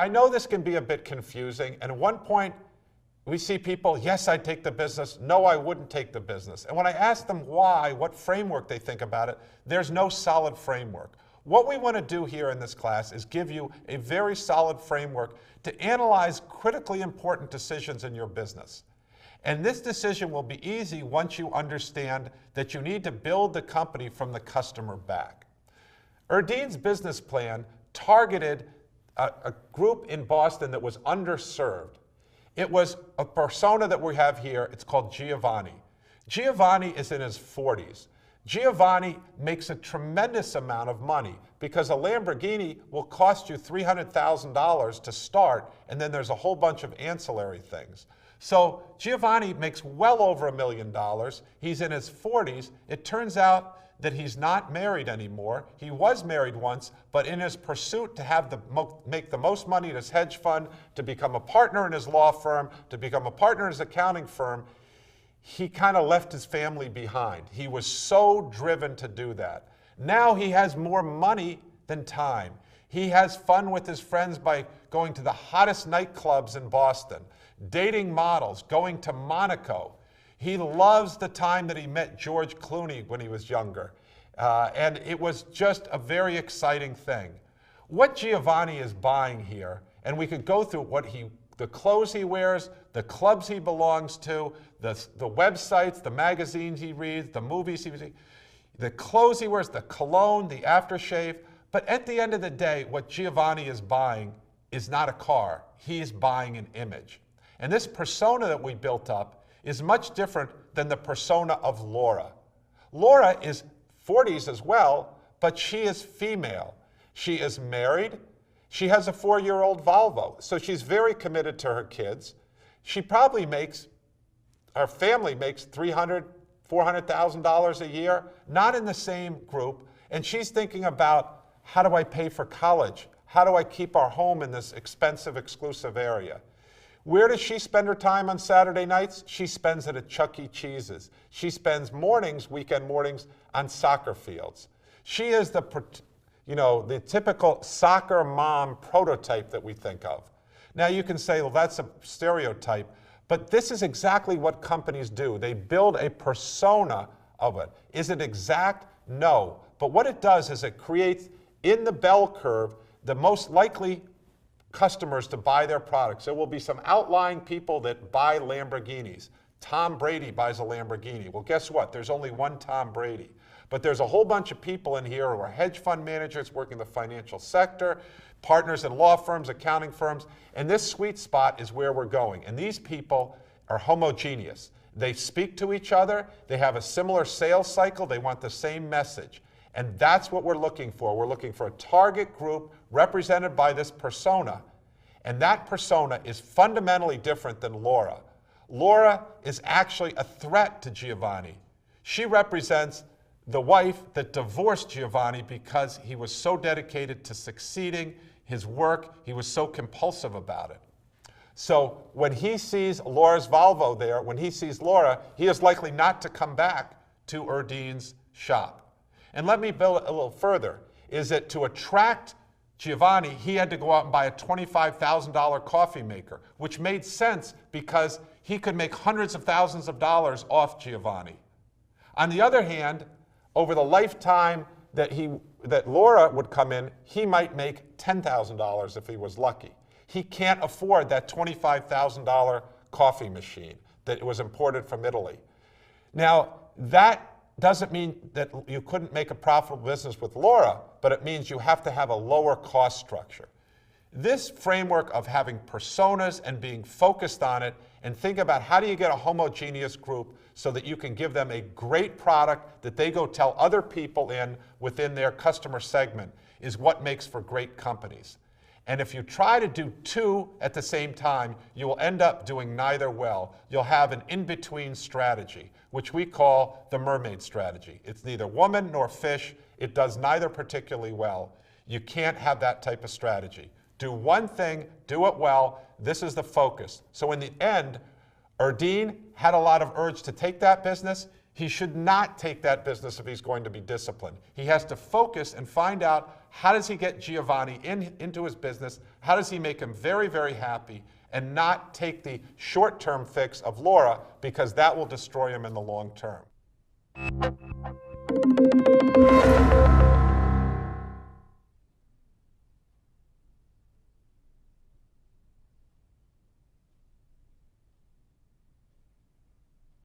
I know this can be a bit confusing, and at one point we see people, yes, I'd take the business, no, I wouldn't take the business. And when I ask them why, what framework they think about it, there's no solid framework. What we want to do here in this class is give you a very solid framework to analyze critically important decisions in your business. And this decision will be easy once you understand that you need to build the company from the customer back. Erdeen's business plan targeted a group in Boston that was underserved. It was a persona that we have here. It's called Giovani. Giovani is in his 40s. Giovani makes a tremendous amount of money because a Lamborghini will cost you $300,000 to start, and then there's a whole bunch of ancillary things. So Giovani makes well over $1 million. He's in his 40s. It turns out that he's not married anymore. He was married once, but in his pursuit to make the most money in his hedge fund, to become a partner in his law firm, to become a partner in his accounting firm, he kind of left his family behind. He was so driven to do that. Now he has more money than time. He has fun with his friends by going to the hottest nightclubs in Boston, dating models, going to Monaco. He loves the time that he met George Clooney when he was younger. And it was just a very exciting thing. What Giovani is buying here, and we could go through the clothes he wears, the clubs he belongs to, the websites, the magazines he reads, the movies he sees, the clothes he wears, the cologne, the aftershave. But at the end of the day, what Giovani is buying is not a car. He is buying an image. And this persona that we built up is much different than the persona of Laura. Laura is 40s as well, but she is female. She is married. She has a 4-year-old Volvo, so she's very committed to her kids. She probably her family makes $300,000, $400,000 a year, not in the same group, and she's thinking about, how do I pay for college? How do I keep our home in this expensive, exclusive area? Where does she spend her time on Saturday nights? She spends it at Chuck E. Cheese's. She spends weekend mornings, on soccer fields. She is the typical soccer mom prototype that we think of. Now you can say, well, that's a stereotype, but this is exactly what companies do. They build a persona of it. Is it exact? No. But what it does is it creates, in the bell curve, the most likely customers to buy their products. There will be some outlying people that buy Lamborghinis. Tom Brady buys a Lamborghini. Well, guess what? There's only one Tom Brady. But there's a whole bunch of people in here who are hedge fund managers working in the financial sector, partners in law firms, accounting firms, and this sweet spot is where we're going. And these people are homogeneous. They speak to each other. They have a similar sales cycle. They want the same message. And that's what we're looking for. We're looking for a target group represented by this persona. And that persona is fundamentally different than Laura. Laura is actually a threat to Giovani. She represents the wife that divorced Giovani because he was so dedicated to succeeding, his work, he was so compulsive about it. So when he sees Laura's Volvo there, when he sees Laura, he is likely not to come back to Erdeen's shop. And let me build it a little further, is that to attract Giovani, he had to go out and buy a $25,000 coffee maker, which made sense because he could make hundreds of thousands of dollars off Giovani. On the other hand, over the lifetime that Laura would come in, he might make $10,000 if he was lucky. He can't afford that $25,000 coffee machine that was imported from Italy. Now, that doesn't mean that you couldn't make a profitable business with Laura, but it means you have to have a lower cost structure. This framework of having personas and being focused on it, and think about how do you get a homogeneous group so that you can give them a great product that they go tell other people within their customer segment, is what makes for great companies. And if you try to do two at the same time, you will end up doing neither well. You'll have an in-between strategy, which we call the mermaid strategy. It's neither woman nor fish. It does neither particularly well. You can't have that type of strategy. Do one thing, do it well. This is the focus. So in the end, Erdeen had a lot of urge to take that business. He should not take that business if he's going to be disciplined. He has to focus and find out how does he get Giovani into his business, how does he make him very, very happy, and not take the short-term fix of Laura, because that will destroy him in the long term.